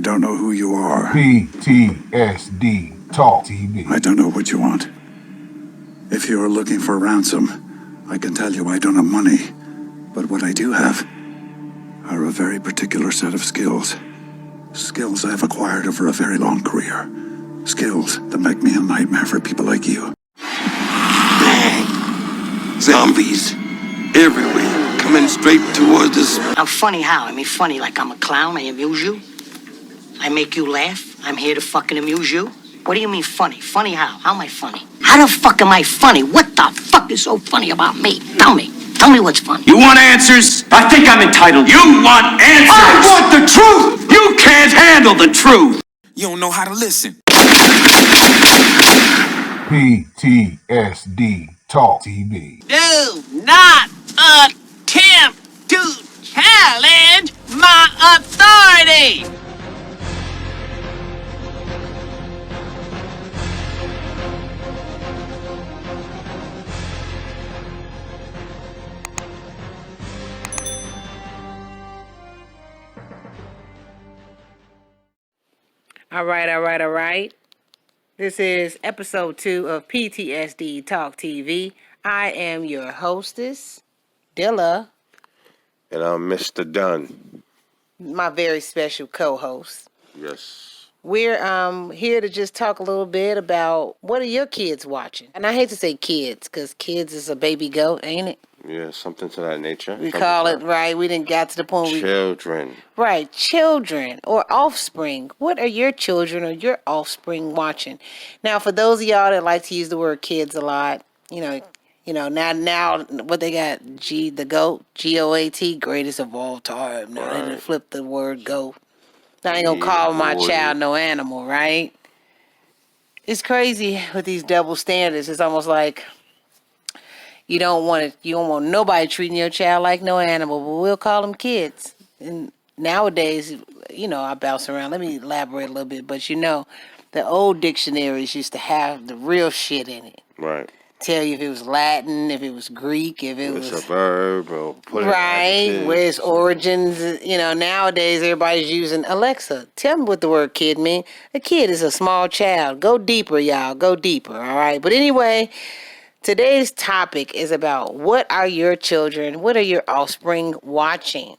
don't know who you are. PTSD Talk TV. I don't know what you want. If you're looking for ransom, I can tell you I don't have money. But what I do have are a very particular set of skills. Skills I've acquired over a very long career. Skills that make me a nightmare for people like you. Bang! Zombies everywhere, coming straight towards us. I'm funny how? I mean funny like I'm a clown, I amuse you? I make you laugh? I'm here to fucking amuse you? What do you mean funny? Funny how? How am I funny? How the fuck am I funny? What the fuck is so funny about me? Tell me. Tell me what's funny. You want answers? I think I'm entitled. You want answers? I want the truth! You can't handle the truth! You don't know how to listen. PTSD Talk TV. Do not attempt to challenge my authority! All right. This is episode 2 of PTSD Talk TV. I am your hostess, Dilla. And I'm Mr. Dunn. My very special co-host. Yes. We're here to just talk a little bit about what are your kids watching. And I hate to say kids, because kids is a baby goat, ain't it? Yeah, something to that nature. We call it, right, we didn't get to the point. Children. Right, children or offspring. What are your children or your offspring watching? Now, for those of y'all that like to use the word kids a lot, you know, now what they got, the GOAT, GOAT, greatest of all time. Now they done flip the word goat. I ain't gonna call my child no animal, right? It's crazy with these double standards. It's almost like you don't want nobody treating your child like no animal, but we'll call them kids. And nowadays, I bounce around. Let me elaborate a little bit. But the old dictionaries used to have the real shit in it. Right. Tell you if it was Latin, if it was Greek, if it was a verb, or put it right, where its origins. Nowadays everybody's using Alexa. Tell me what the word kid mean. A kid is a small child. Go deeper, y'all. Go deeper. All right. But anyway, today's topic is about what are your children, what are your offspring watching?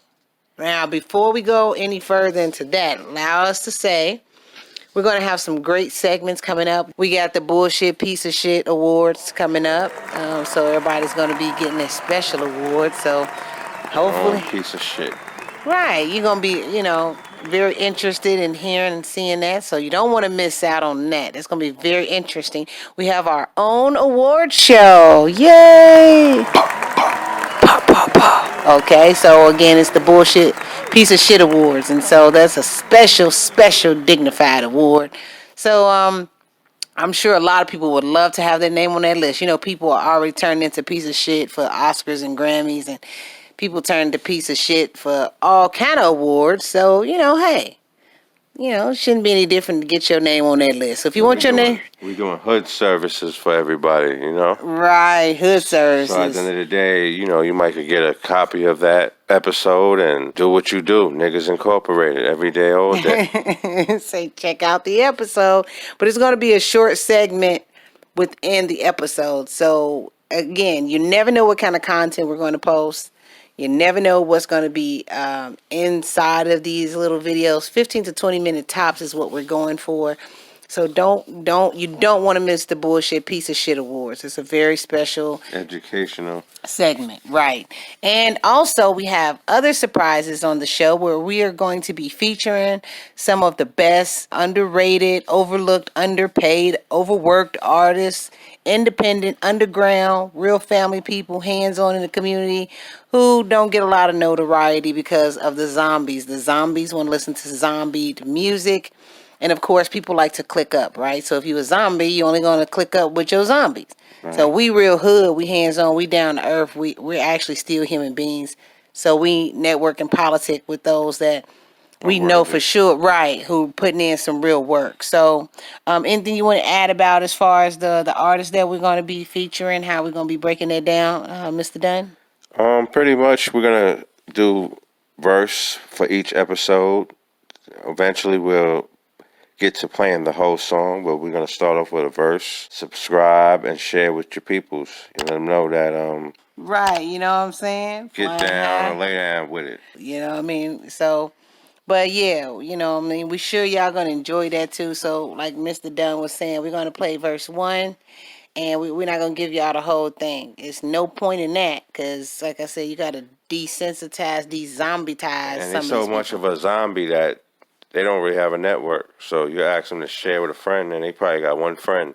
Now, before we go any further into that, allow us to say we're going to have some great segments coming up. We got the Bullshit Piece of Shit Awards coming up. So everybody's going to be getting a special award. So hopefully. Piece of shit. Right. You're going to be, very interested in hearing and seeing that. So you don't want to miss out on that. It's going to be very interesting. We have our own award show. Yay! Okay, so again, it's the Bullshit Piece of Shit Awards. And so that's a special dignified award. So I'm sure a lot of people would love to have their name on that list. People are already turned into piece of shit for Oscars and Grammys, and people turn into piece of shit for all kind of awards. So, hey, it shouldn't be any different to get your name on that list. So if you want your name... We're doing hood services for everybody, Right, hood services. So at the end of the day, you might could get a copy of that episode and do what you do. Niggas Incorporated, every day, all day. Say, check out the episode. But it's going to be a short segment within the episode. So, again, you never know what kind of content we're going to post. You never know what's going to be inside of these little videos. 15 to 20 minute tops is what we're going for. So you don't want to miss the Bullshit Piece of Shit Awards. It's a very special educational segment, right? And also we have other surprises on the show where we are going to be featuring some of the best underrated, overlooked, underpaid, overworked artists, independent, underground, real family people, hands-on in the community who don't get a lot of notoriety because of the zombies. The zombies want to listen to zombie music. And, of course, people like to click up, right? So if you a zombie, you're only going to click up with your zombies. Right. So we real hood, we hands-on, we down to earth. We're actually still human beings. So we network and politic with those that we know for sure, right, who putting in some real work. So anything you want to add about as far as the artists that we're going to be featuring, how we're going to be breaking that down, Mr. Dunn? Pretty much we're going to do verse for each episode. eventually we'll get to playing the whole song, but we're gonna start off with a verse. Subscribe and share with your peoples. You let them know that Right, you know what I'm saying? get Flying down high. and lay down with it. You know what I mean? So, but yeah, you know what I mean? We sure y'all gonna enjoy that too. So, like Mr. Dunn was saying, we're gonna play verse 1, and we're not gonna give y'all the whole thing. It's no point in that, because like I said, you gotta desensitize, de-zombitize And some he's of so these much people. of a zombie that they don't really have a network. So you ask them to share with a friend, and they probably got one friend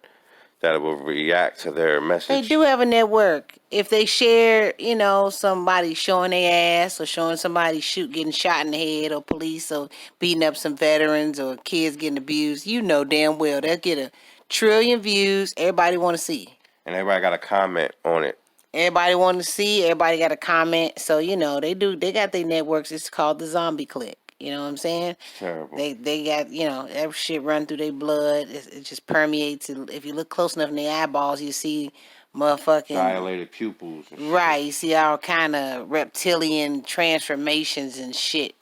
that will react to their message. They do have a network. If they share, you know, somebody showing their ass or showing somebody getting shot in the head, or police or beating up some veterans or kids getting abused, you know damn well they'll get 1 trillion views. Everybody want to see. And everybody got a comment on it. Everybody want to see. Everybody got a comment. So, you know, they got their networks. It's called the zombie clique. You know what I'm saying? Terrible. They got, you know, every shit run through their blood. It just permeates. If you look close enough in their eyeballs, you see motherfucking Dilated pupils. And shit. right. You see all kind of reptilian transformations and shit.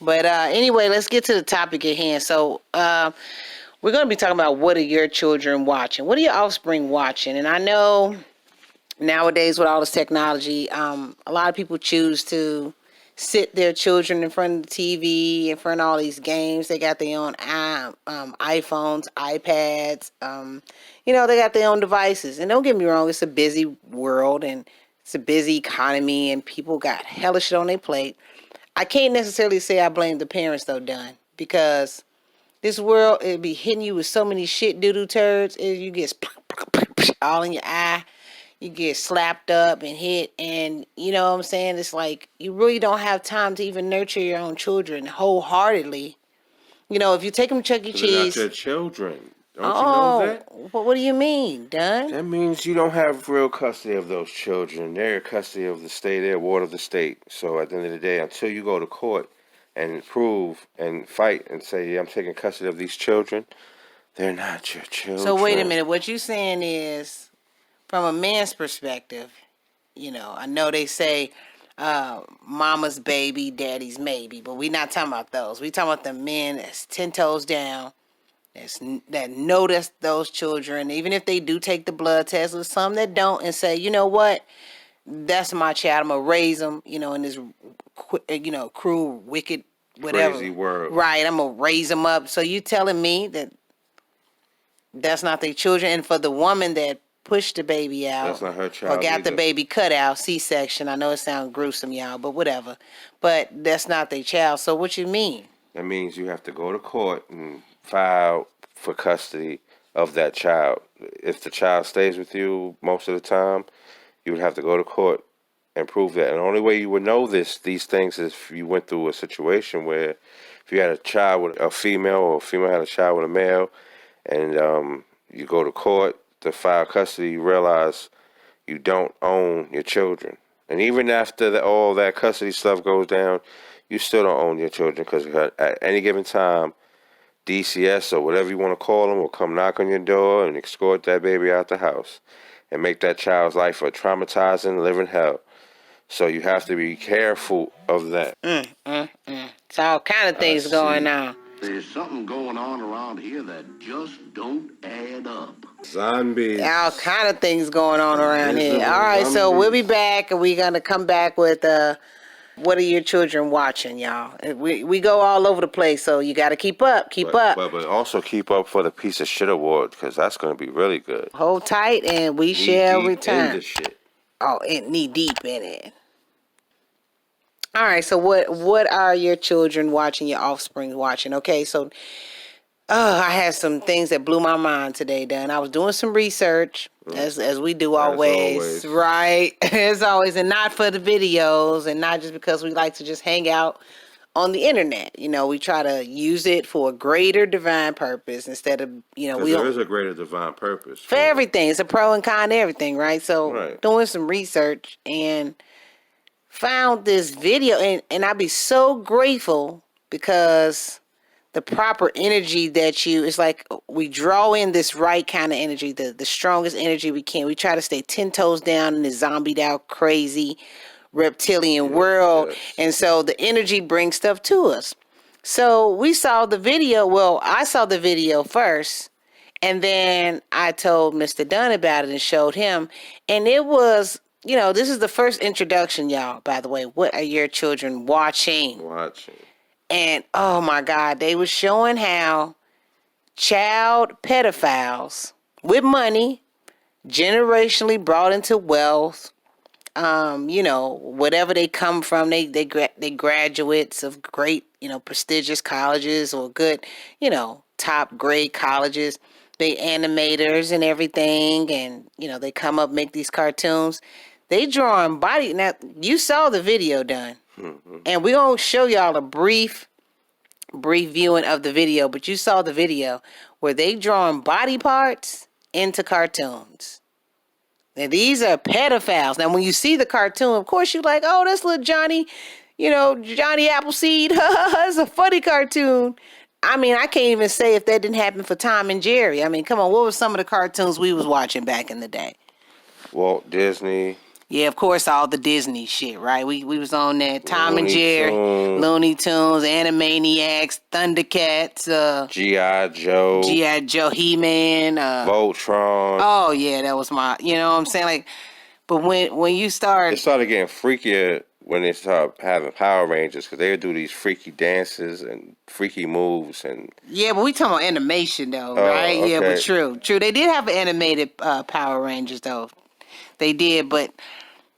But anyway, let's get to the topic at hand. So we're going to be talking about, what are your children watching? What are your offspring watching? And I know nowadays with all this technology, a lot of people choose to sit their children in front of the TV, in front of all these games. They got their own iPhones, iPads. You know, they got their own devices. And don't get me wrong, it's a busy world and it's a busy economy and people got hella shit on their plate. I can't necessarily say I blame the parents though, Dunn, because this world, it be hitting you with so many shit doo-doo turds. You get all in your eye. You get slapped up and hit, and you know what I'm saying? It's like you really don't have time to even nurture your own children wholeheartedly. You know, if you take them to Chuck E. So they're not Cheese. your children. Don't you know that? What do you mean, Dunn? That means you don't have real custody of those children. They're custody of the state. They're ward of the state. So at the end of the day, until you go to court and prove and fight and say, yeah, I'm taking custody of these children, they're not your children. So wait a minute. What you saying is, from a man's perspective, you know, I know they say mama's baby, daddy's maybe, but we're not talking about those. We talking about the men that's 10 toes down, that notice those children, even if they do take the blood test. There's some that don't and say, you know what, that's my child. I'm gonna raise them, you know, in this, you know, cruel, wicked, whatever, crazy world. Right? I'm gonna raise them up. So you telling me that that's not their children? And for the woman that pushed the baby out, that's not her child or got the either. baby cut out, C-section. I know it sounds gruesome, y'all, but whatever. But that's not their child. So what you mean? That means you have to go to court and file for custody of that child. If the child stays with you most of the time, you would have to go to court and prove that. And the only way you would know these things is if you went through a situation where if you had a child with a female or a female had a child with a male, and you go to court to file custody, you realize you don't own your children. And even after all that custody stuff goes down, you still don't own your children, because at any given time, DCS or whatever you want to call them will come knock on your door and escort that baby out the house and make that child's life a traumatizing living hell. So you have to be careful of that. It's all kind of things going on. There's something going on around here that just don't add up. Zombies. All kind of things going on around here. All right, so we'll be back, and we're gonna come back with what are your children watching, y'all? We go all over the place, so you got to keep up. But also keep up for the Piece of Shit Award, because that's going to be really good. Hold tight, and we shall return. In the shit. Oh, knee deep in it. All right, so what are your children watching, your offspring watching? Okay, so I had some things that blew my mind today, Dan. I was doing some research, as we do always, right? As always, and not for the videos, and not just because we like to just hang out on the internet. You know, we try to use it for a greater divine purpose instead of, you know, there is a greater divine purpose. For everything. It's a pro and con to everything, right? So doing some research and found this video, and I'd be so grateful, because the proper energy that it's like we draw in this right kind of energy, the strongest energy we can. We try to stay 10 toes down in this zombied out, crazy reptilian world. And so the energy brings stuff to us. So we saw the video. Well, I saw the video first, and then I told Mr. Dunn about it and showed him. And it was, this is the first introduction, y'all, by the way. What are your children watching? And, oh, my God, they were showing how child pedophiles with money, generationally brought into wealth, whatever they come from, they graduates of great, prestigious colleges or good, top grade colleges. They animators and everything, and they come up, make these cartoons. They drawing body. Now you saw the video done, and we gonna show y'all a brief viewing of the video. But you saw the video where they drawing body parts into cartoons. Now, these are pedophiles. Now, when you see the cartoon, of course, you're like, oh, that's little Johnny, Johnny Appleseed. It's a funny cartoon. I mean, I can't even say if that didn't happen for Tom and Jerry. I mean, come on, what were some of the cartoons we was watching back in the day? Walt Disney. Yeah, of course, all the Disney shit, right? We was on that. Tom and Jerry, Looney Tunes, Animaniacs, Thundercats, G.I. Joe, He-Man, Voltron. Oh yeah, that was my. You know what I'm saying? Like, but when you start, it started getting freakier when they started having Power Rangers, because they would do these freaky dances and freaky moves and. Yeah, but we talking about animation though, right? Okay. Yeah, but true. They did have animated Power Rangers though. They did, but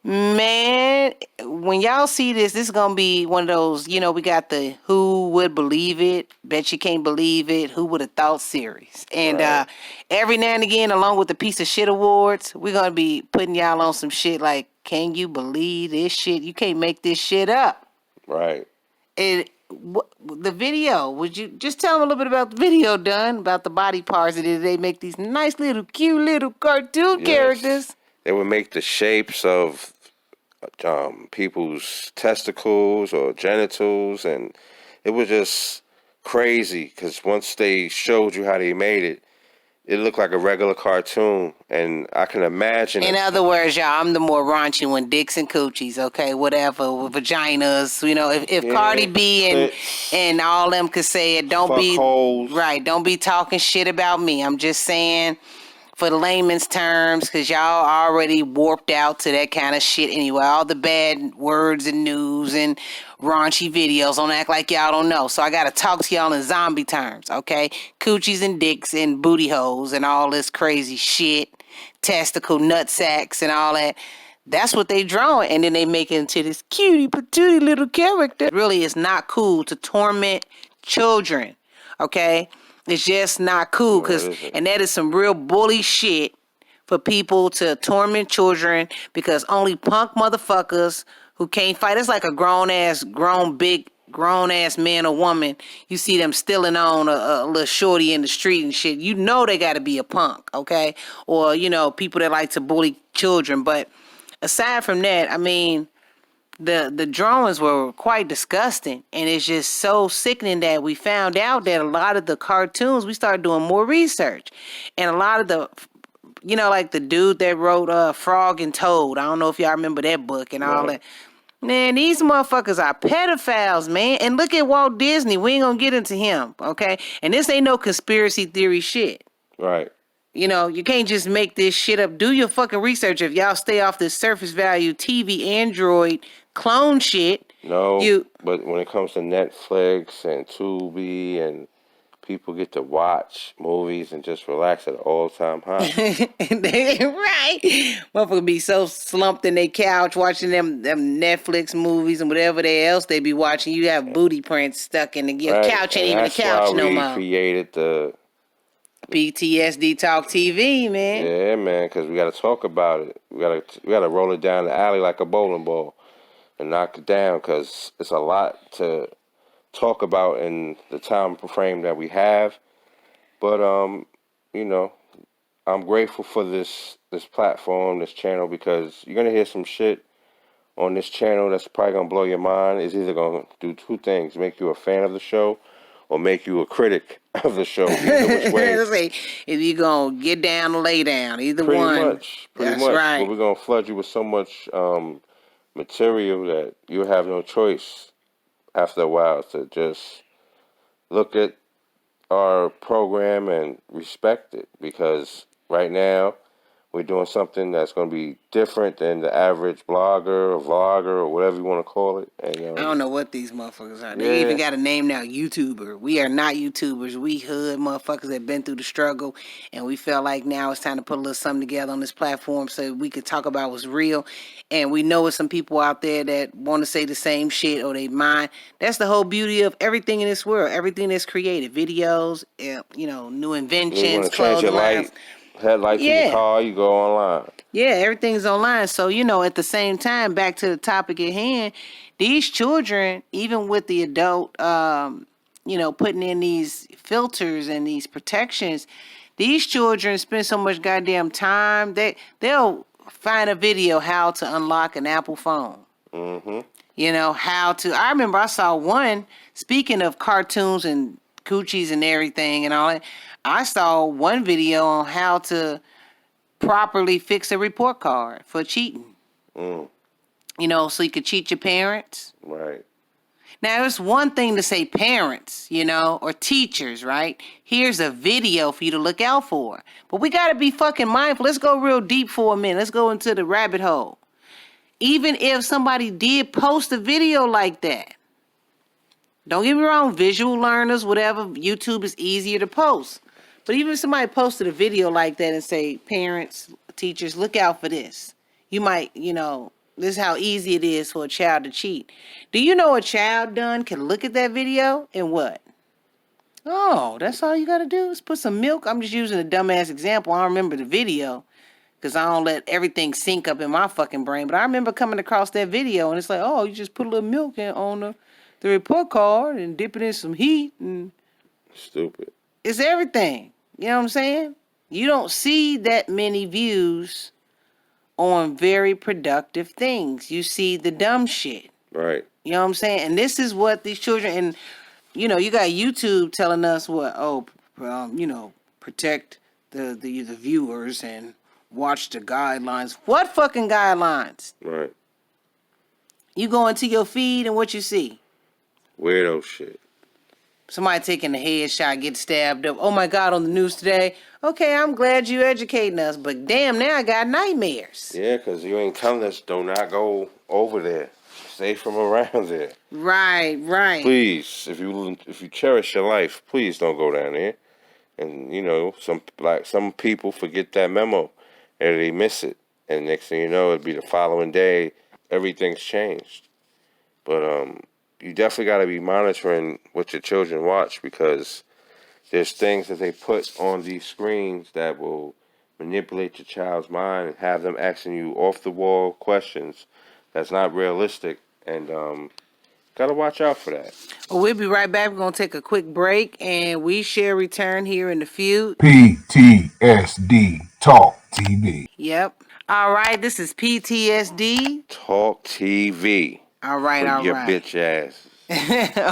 man, when y'all see this is gonna be one of those, we got the Who Would Believe It, Bet You Can't Believe It, Who Would Have Thought series. And right. Every now and again, along with the Piece of Shit Awards, we're gonna be putting y'all on some shit like, can you believe this shit? You can't make this shit up. Right. And the video, would you just tell them a little bit about the video done, about the body parts that they make these nice little cute little cartoon characters. They would make the shapes of people's testicles or genitals, and it was just crazy because once they showed you how they made it, it looked like a regular cartoon, and I can imagine. In other words, y'all, I'm the more raunchy one, dicks and coochies, okay, whatever, with vaginas, if Cardi B and all them could say it, don't be holes. Right, don't be talking shit about me. I'm just saying, for the layman's terms, because y'all already warped out to that kind of shit anyway. All the bad words and news and raunchy videos. Don't act like y'all don't know. So I got to talk to y'all in zombie terms, okay? Coochies and dicks and booty holes and all this crazy shit. Testicle nut sacks and all that. That's what they drawing. And then they make it into this cutie patootie little character. Really, it's not cool to torment children, okay? It's just not cool, and that is some real bully shit for people to torment children because only punk motherfuckers who can't fight. It's like a grown ass man or woman. You see them stealing on a little shorty in the street and shit. You know they got to be a punk, okay? Or people that like to bully children. But aside from that, I mean, the drawings were quite disgusting, and it's just so sickening that we found out that a lot of the cartoons, we started doing more research, and a lot of the, like the dude that wrote Frog and Toad, I don't know if y'all remember that book and all that. Man, these motherfuckers are pedophiles, man. And look at Walt Disney. We ain't gonna get into him, okay? And this ain't no conspiracy theory shit. Right. You can't just make this shit up. Do your fucking research. If y'all stay off this surface value TV, Android, clone shit. No, but when it comes to Netflix and Tubi, and people get to watch movies and just relax at an all-time high. Right. Motherfucker be so slumped in their couch watching them Netflix movies and whatever else they be watching. You have booty prints stuck in your couch. Ain't even a couch no more. That's why we created the PTSD Talk TV, man. Yeah, man, because we got to talk about it. We got to roll it down the alley like a bowling ball and knock it down, because it's a lot to talk about in the time frame that we have. But I'm grateful for this platform, this channel, because you're gonna hear some shit on this channel that's probably gonna blow your mind. It's either gonna do two things: make you a fan of the show, or make you a critic of the show. Either which way. If you're going to get down or lay down, either pretty one. Pretty much. Right. But we're going to flood you with so much material that you have no choice after a while to just look at our program and respect it, because right now we're doing something that's going to be different than the average blogger or vlogger or whatever you want to call it. And I don't know what these motherfuckers are. They even got a name now, YouTuber. We are not YouTubers. We hood motherfuckers that been through the struggle, and we felt like now it's time to put a little something together on this platform so we could talk about what's real. And we know there's some people out there that want to say the same shit or they mind. That's the whole beauty of everything in this world. Everything that's created, videos, new inventions, you want to change your light, headlights in your car, you go online. Yeah, everything's online. So, at the same time, back to the topic at hand, these children, even with the adult, putting in these filters and these protections, these children spend so much goddamn time. They'll find a video how to unlock an Apple phone. Mm-hmm. I remember I saw one, speaking of cartoons and coochies and everything and all that, I saw one video on how to properly fix a report card for cheating. So you could cheat your parents. Right. Now, it's one thing to say parents, or teachers, right? Here's a video for you to look out for. But we got to be fucking mindful. Let's go real deep for a minute. Let's go into the rabbit hole. Even if somebody did post a video like that, don't get me wrong, visual learners, whatever, YouTube is easier to post. But even if somebody posted a video like that and say, parents, teachers, look out for this. You might, this is how easy it is for a child to cheat. Do you know a child can look at that video and what? Oh, that's all you got to do is put some milk. I'm just using a dumbass example. I don't remember the video because I don't let everything sync up in my fucking brain. But I remember coming across that video and it's like, oh, you just put a little milk on the report card and dip it in some heat. And stupid. It's everything. You know what I'm saying? You don't see that many views on very productive things. You see the dumb shit. Right. You know what I'm saying? And this is what these children, and you got YouTube telling us what, protect the viewers and watch the guidelines. What fucking guidelines? Right. You go into your feed and what you see? Weirdo shit. Somebody taking a headshot, get stabbed up. Oh my God, on the news today. Okay, I'm glad you educating us, but damn, now I got nightmares. Yeah, because you ain't telling us do not go over there. Stay from around there. Right. Please, if you cherish your life, please don't go down there. And some people forget that memo and they miss it. And next thing you know, it'll be the following day, everything's changed. But you definitely got to be monitoring what your children watch, because there's things that they put on these screens that will manipulate your child's mind and have them asking you off-the-wall questions that's not realistic, and got to watch out for that. Well, we'll be right back. We're going to take a quick break, and we shall return here in a few. PTSD Talk TV. Yep. All right, this is PTSD Talk TV. All right. Your bitch ass.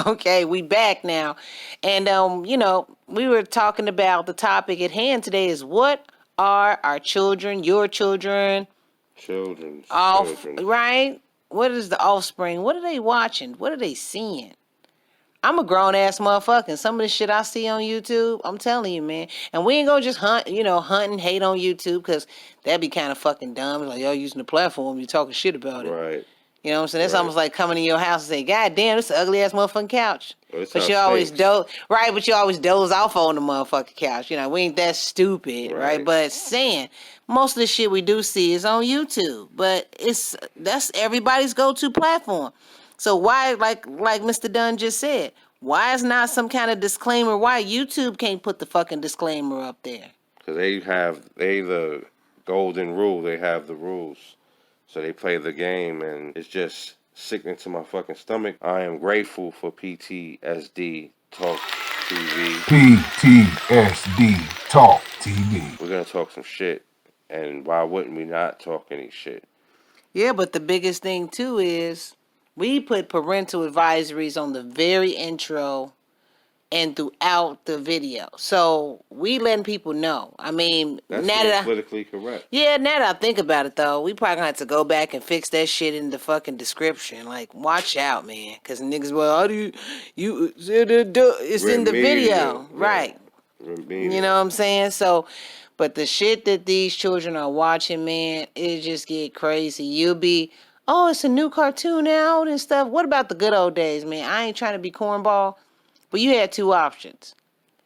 Okay, we back now. And, we were talking about the topic at hand today is what are our children, your children? Children. Right? What is the offspring? What are they watching? What are they seeing? I'm a grown-ass motherfucker, and some of the shit I see on YouTube, I'm telling you, man. And we ain't gonna just hunt and hate on YouTube, because that'd be kind of fucking dumb. It's like, y'all using the platform, you talking shit about it. Right. You know what I'm saying? That's almost like coming in your house and say, God damn, this is an ugly ass motherfucking couch. But you always doze off on the motherfucking couch. We ain't that stupid, right? But saying most of the shit we do see is on YouTube. But that's everybody's go-to platform. So why, like Mr. Dunn just said, why is not some kind of disclaimer? Why YouTube can't put the fucking disclaimer up there? Because they the golden rule. They have the rules. So they play the game, and it's just sickening to my fucking stomach. I am grateful for PTSD Talk TV. PTSD Talk TV. We're going to talk some shit, and why wouldn't we not talk any shit? Yeah, but the biggest thing, too, is we put parental advisories on the very intro and throughout the video. So we letting people know. I mean, That's now that politically correct. yeah, now that I think about it, though, we probably gonna have to go back and fix that shit in the fucking description. Like, watch out, man, because niggas, well, how do it's in the video, right? You know what I'm saying? So, but the shit that these children are watching, man, it just get crazy. You'll be, oh, it's a new cartoon out and stuff. What about the good old days, man? I ain't trying to be cornball, but you had two options.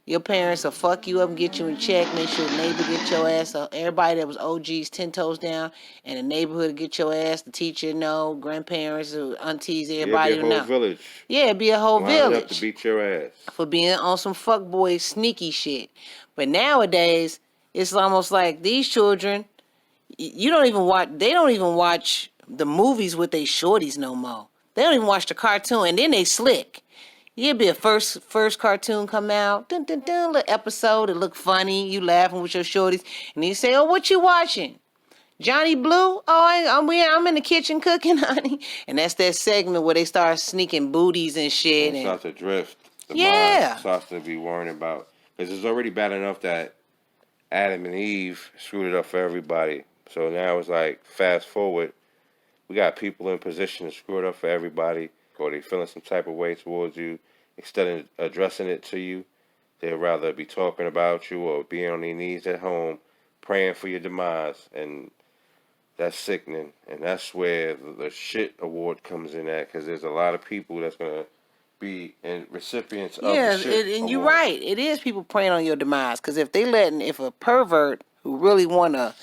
Your parents will fuck you up and get you in check. Make sure the neighbor get your ass. Everybody that was OGs 10 toes down, and the neighborhood get your ass. The teacher know, grandparents, aunties, everybody be a whole know. village. Yeah, be a whole village. Up to beat your ass for being on some fuckboy sneaky shit. But nowadays, it's almost like these children, you don't even watch. They don't even watch the movies with they shorties no more. They don't even watch the cartoon, and then they slick. It'd be a first cartoon come out, little episode. It look funny. You laughing with your shorties, and you say, "Oh, what you watching? Johnny Blue? Oh, I'm in the kitchen cooking, honey." And that's that segment where they start sneaking booties and shit. And start to drift. The yeah, mind starts to be worrying about, because it's already bad enough that Adam and Eve screwed it up for everybody. So now it's like, fast forward, we got people in position to screw it up for everybody, or they feeling some type of way towards you. Instead of addressing it to you, they'd rather be talking about you or being on their knees at home, praying for your demise. And that's sickening. And that's where the shit award comes in at, because there's a lot of people that's going to be recipients of the shit and award. You're right. It is people praying on your demise, because if a pervert who really want to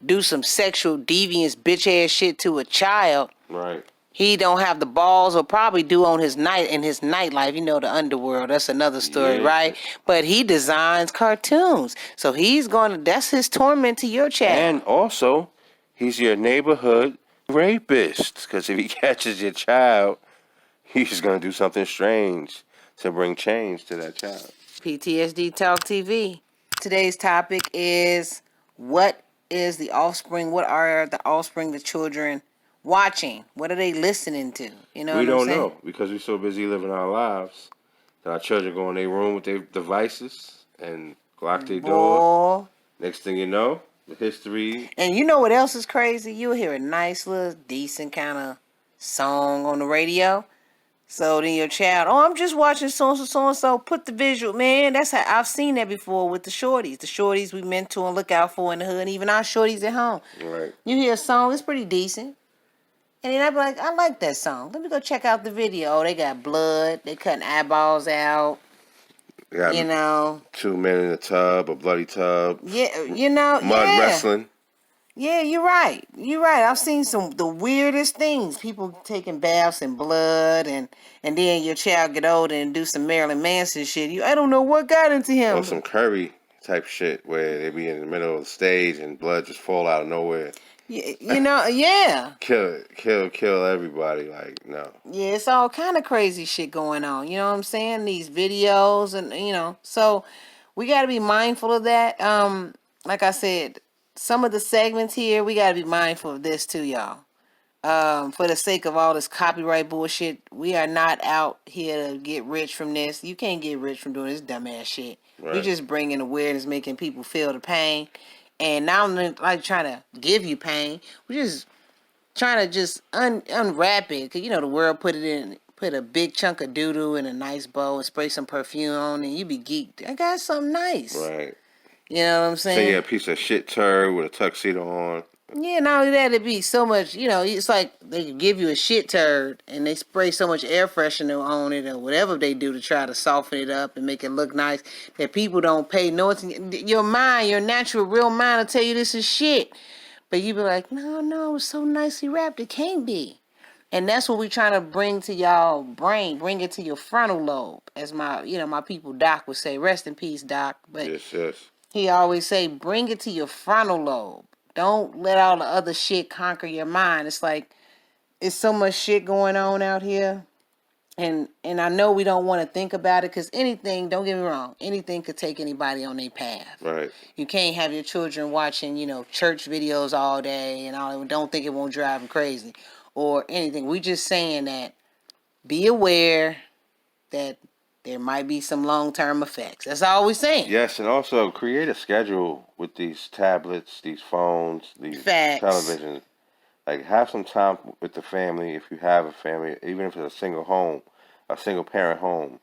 do some sexual deviance bitch-ass shit to a child, right, he don't have the balls, or probably do in his nightlife. You know, the underworld. That's another story, right? But he designs cartoons, so that's his torment to your child. And also, he's your neighborhood rapist, because if he catches your child, he's gonna do something strange to bring change to that child. PTSD Talk TV. Today's topic is, what is the offspring? What are the offspring, the children watching? What are they listening to? You know, we don't know, because we're so busy living our lives that our children go in their room with their devices and lock their door. Next thing you know, the history. And you know what else is crazy? You'll hear a nice little decent kind of song on the radio. So then your child, oh, I'm just watching so-and-so, put the visual. Man, that's how I've seen that before with the shorties. The shorties we meant to and look out for in the hood, and even our shorties at home. Right. You hear a song, it's pretty decent. And then I'd be like, I like that song. Let me go check out the video. Oh, they got blood. They cutting eyeballs out. You know. 2 men in a tub, a bloody tub. Yeah, you know. Mud wrestling. Yeah, you're right. You're right. I've seen the weirdest things. People taking baths in blood, and then your child get older and do some Marilyn Manson shit. I don't know what got into him. Or some Curry type shit where they be in the middle of the stage and blood just fall out of nowhere. You know, yeah. Kill everybody. Like, no. Yeah, it's all kind of crazy shit going on. You know what I'm saying? These videos and, so we got to be mindful of that. Like I said, some of the segments here, we got to be mindful of this too, y'all. For the sake of all this copyright bullshit, we are not out here to get rich from this. You can't get rich from doing this dumbass shit. Right. We're just bringing awareness, making people feel the pain. And now I'm like trying to give you pain. We're just trying to unwrap it. Because, the world put a big chunk of doo-doo in a nice bowl and spray some perfume on, and you be geeked. I got something nice. Right. You know what I'm saying? So you got a piece of shit turd with a tuxedo on. Yeah, not only that, it'd be so much, it's like they could give you a shit turd and they spray so much air freshener on it or whatever they do to try to soften it up and make it look nice that people don't pay no attention. Your mind, your natural, real mind will tell you this is shit. But you be like, no, it's so nicely wrapped, it can't be. And that's what we trying to bring to y'all brain, bring it to your frontal lobe. As my people Doc would say, rest in peace, Doc. But yes. He always say, bring it to your frontal lobe. Don't let all the other shit conquer your mind. It's like, it's so much shit going on out here. And I know we don't want to think about it, because anything, don't get me wrong, anything could take anybody on their path. Right. You can't have your children watching, church videos all day and all. Don't think it won't drive them crazy or anything. We just saying that be aware that there might be some long-term effects. That's all we're saying. Yes, and also create a schedule with these tablets, these phones, these Facts. televisions. Like, have some time with the family if you have a family, even if it's a single home, a single parent home.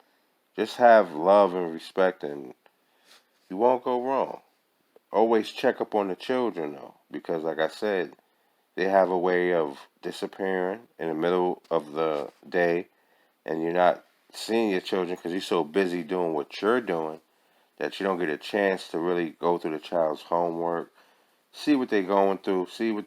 Just have love and respect, and you won't go wrong. Always check up on the children, though, because, like I said, they have a way of disappearing in the middle of the day, and you're not seeing your children because you're so busy doing what you're doing that you don't get a chance to really go through the child's homework, see what they're going through,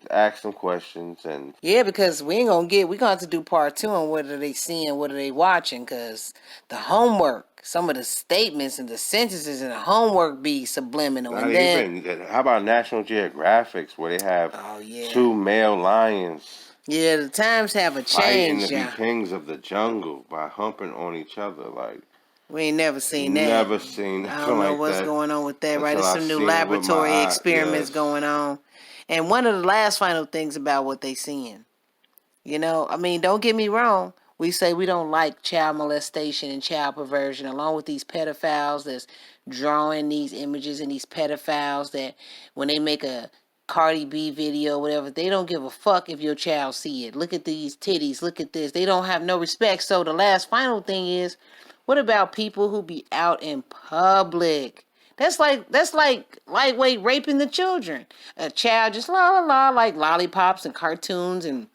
ask them questions, and yeah, because we're gonna have to do part 2 on what are they seeing, what are they watching, because the homework, some of the statements and the sentences in the homework be subliminal. not And then, even. How about National Geographics, where they have oh yeah, 2 male lions yeah, the times have a fighting change. to be Yeah, kings of the jungle by humping on each other? Like, we ain't never seen that. never seen I nothing don't know like what's that going on with that, right? until There's I some new seen it with my laboratory eye. experiments Yes. going on. And one of the last final things about what they seeing, you know, I mean, don't get me wrong. We say we don't like child molestation and child perversion, along with these pedophiles that's drawing these images and these pedophiles that when they make a Cardi B video, whatever, they don't give a fuck if your child see it. Look at these titties. Look at this. They don't have no respect. So the last final thing is, what about people who be out in public? That's like lightweight raping the children. A child just la la la like lollipops and cartoons and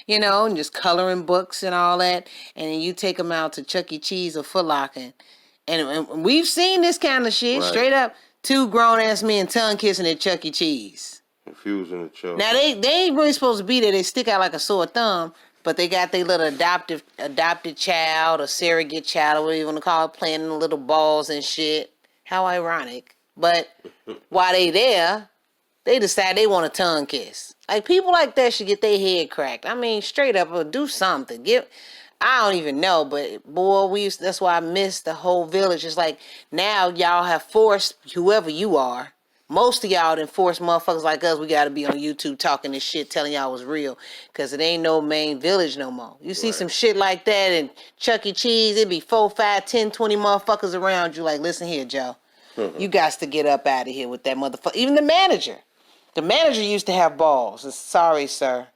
and just coloring books and all that. And then you take them out to Chuck E. Cheese or Foot Locker. And we've seen this kind of shit. Right. Straight up, 2 grown-ass men tongue kissing at Chuck E. Cheese. Confusing the children. Now, they ain't really supposed to be there. They stick out like a sore thumb. But they got their little adopted child or surrogate child, or whatever you want to call it, playing in the little balls and shit. How ironic. But while they there, they decide they want a tongue kiss. Like, people like that should get their head cracked. I mean, straight up, do something. I don't even know, but boy, that's why I miss the whole village. It's like, now y'all have forced whoever you are. Most of y'all done forced motherfuckers like us, we gotta be on YouTube talking this shit, telling y'all was real. Cause it ain't no main village no more. You see some shit like that in Chuck E. Cheese, it'd be 4, 5, 10, 20 motherfuckers around you like, listen here, Joe. You got to get up out of here with that motherfucker. Even the manager. The manager used to have balls. Sorry, sir.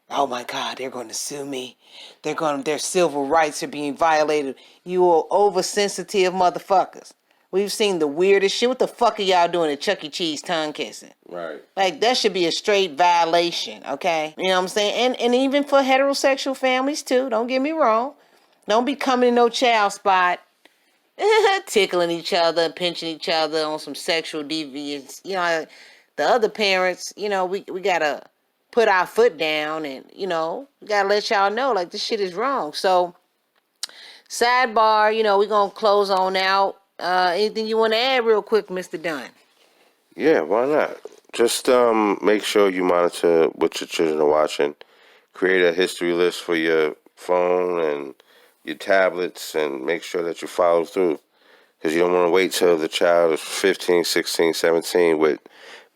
Oh my God, they're going to sue me. Their civil rights are being violated. You are oversensitive motherfuckers. We've seen the weirdest shit. What the fuck are y'all doing at Chuck E. Cheese tongue kissing? Right. Like, that should be a straight violation, okay? You know what I'm saying? And even for heterosexual families, too. Don't get me wrong. Don't be coming to no child spot, tickling each other and pinching each other on some sexual deviance. You know, the other parents, we got to put our foot down and, we got to let y'all know, like, this shit is wrong. So, sidebar, we're going to close on out. Anything you want to add real quick, Mr. Dunn? Yeah, why not? Just make sure you monitor what your children are watching. Create a history list for your phone and your tablets, and make sure that you follow through. Because you don't want to wait till the child is 15, 16, 17 with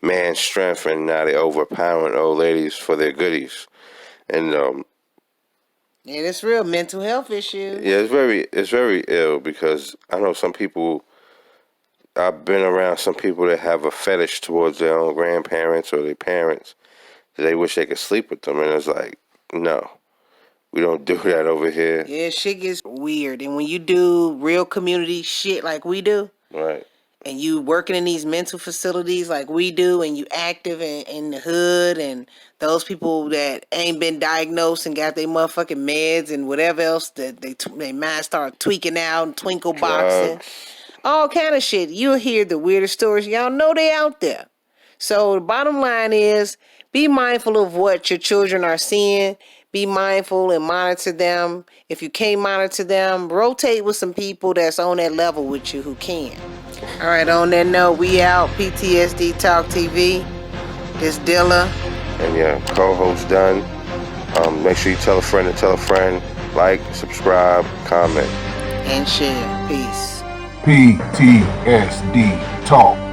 man strength, and now they're overpowering old ladies for their goodies. And yeah, that's real mental health issue. yeah, it's very ill, because I know some people. I've been around some people that have a fetish towards their own grandparents or their parents. They wish they could sleep with them, and it's like, no, we don't do that over here. Yeah, shit gets weird, and when you do real community shit like we do, Right. and you working in these mental facilities like we do, and you active in the hood, and those people that ain't been diagnosed and got their motherfucking meds and whatever else, that they mind start tweaking out and twinkle boxing, all kind of shit. You'll hear the weirdest stories. Y'all know they out there. So the bottom line is, be mindful of what your children are seeing. Be mindful and monitor them. If you can't monitor them, rotate with some people that's on that level with you who can. All right, on that note, we out. PTSD Talk TV. This Dilla. And your co-host Dunn. Make sure you tell a friend to tell a friend. Like, subscribe, comment. And share. Peace. PTSD Talk